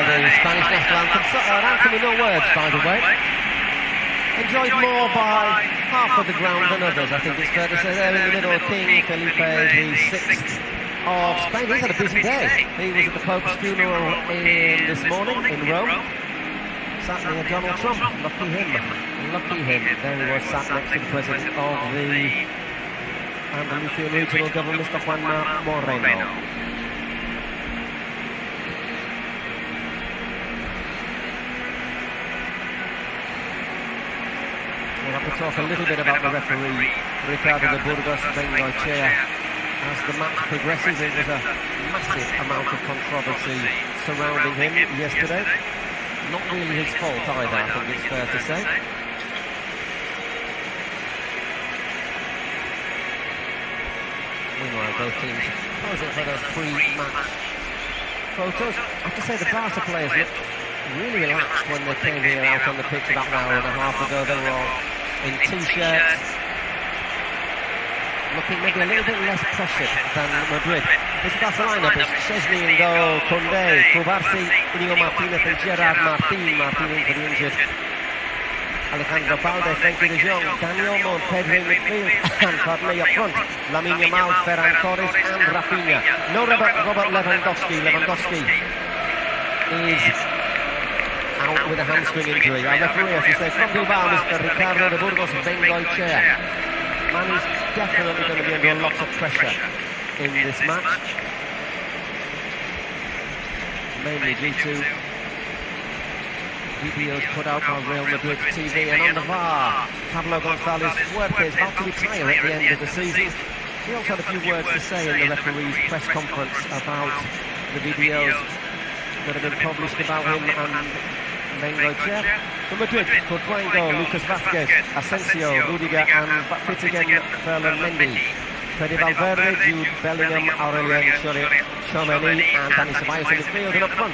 the Spanish national anthem. An anthem with no words, by the way. Enjoyed more by half of the ground than others, I think it's fair to say. There in the middle, King Felipe VI of Spain. He's had a busy day. He was at the Pope's funeral this morning in Rome. Sat near Donald Trump. Lucky him. Lucky him. There he was, sat next to the president of the Andalusian regional government, Mr. Juan Moreno. We'll have to talk a little bit about the referee, Ricardo de Burgos Bengoechea. As the match progresses, there was a massive amount of controversy surrounding him yesterday. Not really his fault either, I think it's fair to say. Meanwhile, both teams posing for those pre-match photos. I have to say the Barca players looked really relaxed when they came here out on the pitch about an hour and a half ago. They were all in t-shirts, looking maybe a little bit less pressured than Madrid. This is the lineup. It's Szczesny in goal, Kounde, Cubarsí, Íñigo Martínez and Gerard Martín. Martín in for the injured. Alejandro Balde, Frenkie de Jong, Dani Olmo, Pedri in midfield, and Counde up front. Lamine Yamal, Ferran, Torres and Rafinha. No Robert Lewandowski. Lewandowski is out with a hamstring injury. Our referee, as you say, from Bilbao, Mr. Ricardo de Burgos Bengoechea. Man is definitely going to be under a lot of pressure in this match, mainly due to videos put out on Real Madrid TV. And on the VAR, Pablo González Fuerte is about to retire at the end of the season. He also had a few words to say in the referee's press conference about the videos that have been published about him and Bengoechea. For Madrid, Courtois goal, Lucas Vázquez, Asensio, Rudiger and fit again Ferran Mendy. Fede Valverde, Jude Bellingham, Aurelien Tchouameni and Dani Ceballos in midfield. And up front,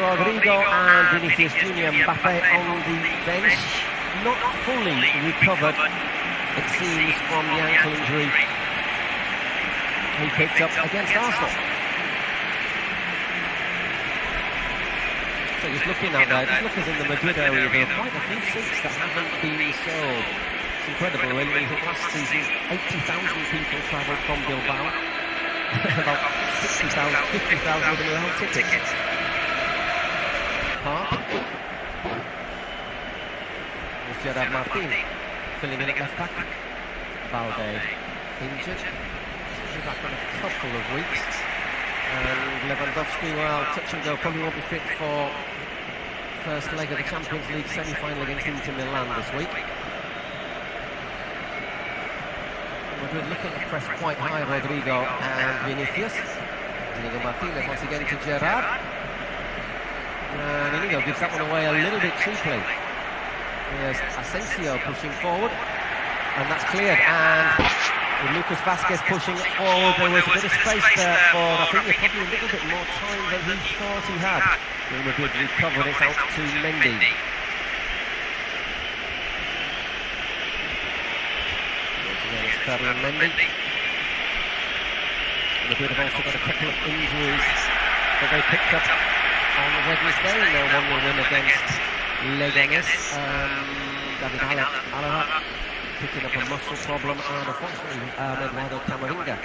Rodrigo and Vinicius Junior. Mbappe on the bench, not fully recovered, it seems, from the ankle injury he picked up against Arsenal. So just looking out there, just look as in the Madrid area, there are quite a few seats that haven't been sold. It's incredible, really. Last season, 80,000 people travelled from Bilbao. About 60,000, 50,000 with their own tickets. Park. There's Gerard Martín filling in at left back. Balde injured. He'll be back in a couple of weeks. And Lewandowski, well, touch and go, probably won't be fit for first leg of the Champions League semi-final against Inter Milan this week. Madrid looking to press quite high, Rodrigo and Vinicius. Íñigo Martínez once again to Gerard. And Íñigo gives that one away a little bit cheaply. There's Asensio pushing forward, and that's cleared. And with Lucas Vázquez pushing it forward, there was a bit of space there for, I think, probably a little bit more time than he thought he had. Real Madrid recovered it out to Mendy. Once again, it's Ferran Mendy. Madrid have also got a couple of injuries that they picked up on Wednesday. No one will win against Leganes. David Alaba picking up a muscle problem, and unfortunately Eduardo Camavinga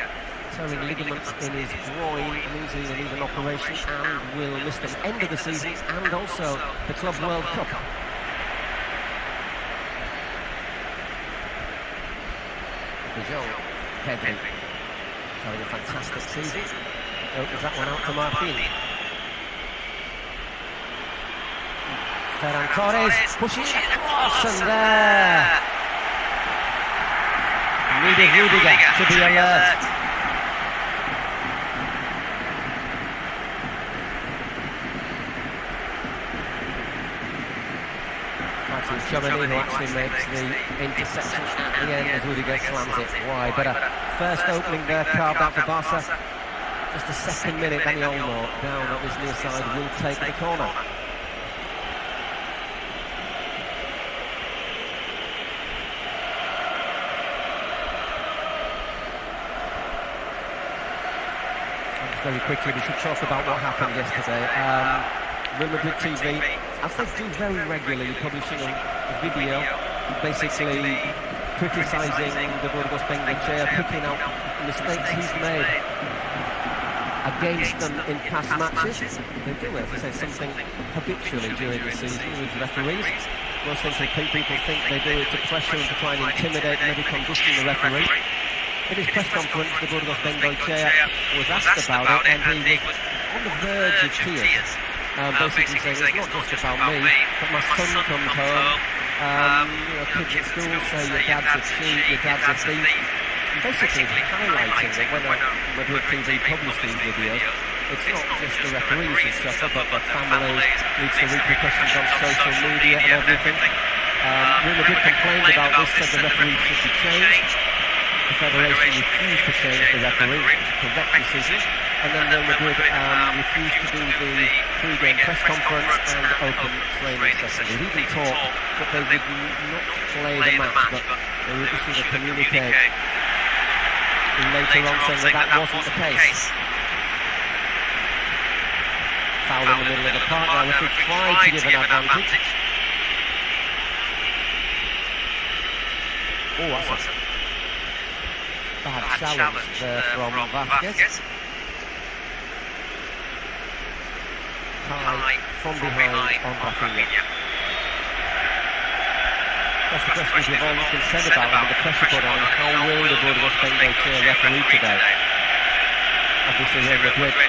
tearing ligaments in his groin means he will need an operation and will miss the end of the season and also the Club World Cup. De Jong, Pedri having a fantastic season. Opens that one out to Martín. Ferran Torres pushing it across, and there needed Rudiger to be alert. It's Tchouameni who actually makes the interception at the end as Rudiger slams it wide. But a first opening there carved out for Barca. Just the second minute, Dani Olmo down on his near side will take the corner. Very quickly, we should talk about what happened yesterday. Real Madrid TV, as they do very regularly, publishing a video basically criticising the Burgos Bengoechea, picking out mistakes he's made against them in past matches. They do, as I say, something habitually during the season with referees. Most people think they do it to pressure and to try and intimidate, maybe condition the referee. In his press conference, the Burgos Bengoechea was asked about it, and he was on the verge of tears, basically saying, it's not just about me, but my son comes home, kids at school say your dad's a cheat, your dad's a thief. Basically highlighting that when Madrid TV publish these videos, it's not just the referees who suffer, but the families, leads to repercussions on social media and everything. Real Madrid complained about this, said the referees should be changed. The Federation refused to change the referee, which is a correct decision. And then Real Madrid refused to do the pre-game press conference and open training session. They even talked that they would not play the match, but they would issue a communique later on saying that wasn't the case. Foul in the middle of the park. Now, if he tried to give an advantage. Oh, that's a bad challenge there from Vasquez. High from behind on Rafinha. That's the question we've always been said about having the pressure put on. How will the Burgos Bengoechea referee today? Obviously Real Madrid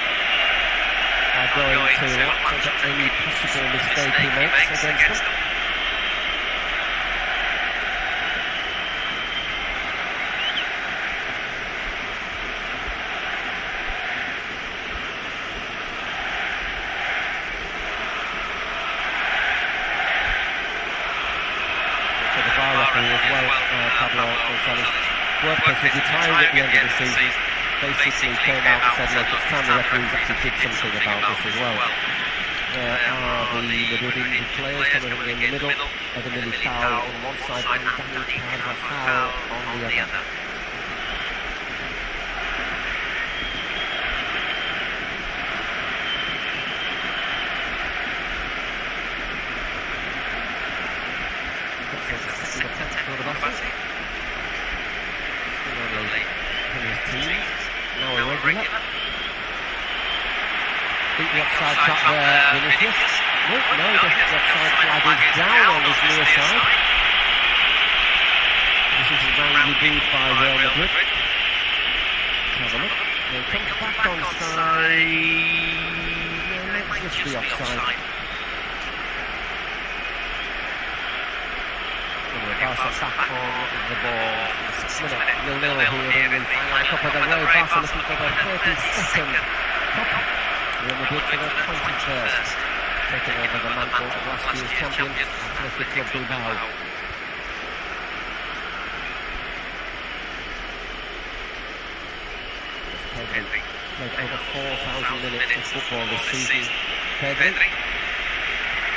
are going to watch any possible mistake he makes against them. Torres, who retired at the end of the season, basically came out and said, look, it's time the referees actually did something about this as well. There are the Madrid injured players coming in the middle, Eder Militao on one side and Dani Carvajal on the other. Now a regular. Beat the offside trap there, Vinicius. No, the offside flag is down on his near side. This is roundly beat by Real Madrid. Let's have a look. He comes back on side. No, just the offside. Barca back on the ball. 6 minutes, 0-0 here in the Copa del Rey. Barca looking for their 32nd cup. Real Madrid for their 21st. Taking over the mantle of last year's champion, Athletic Club Bilbao. Pedri played over 4,000 minutes of football this season. Pedri,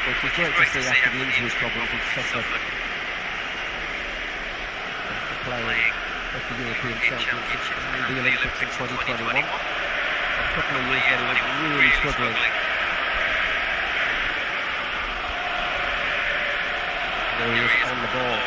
which is great to see after the injury problems he's suffered. Playing at the European Championships and the Olympics in 2021. So a couple of years when he was really struggling. There he is on the ball.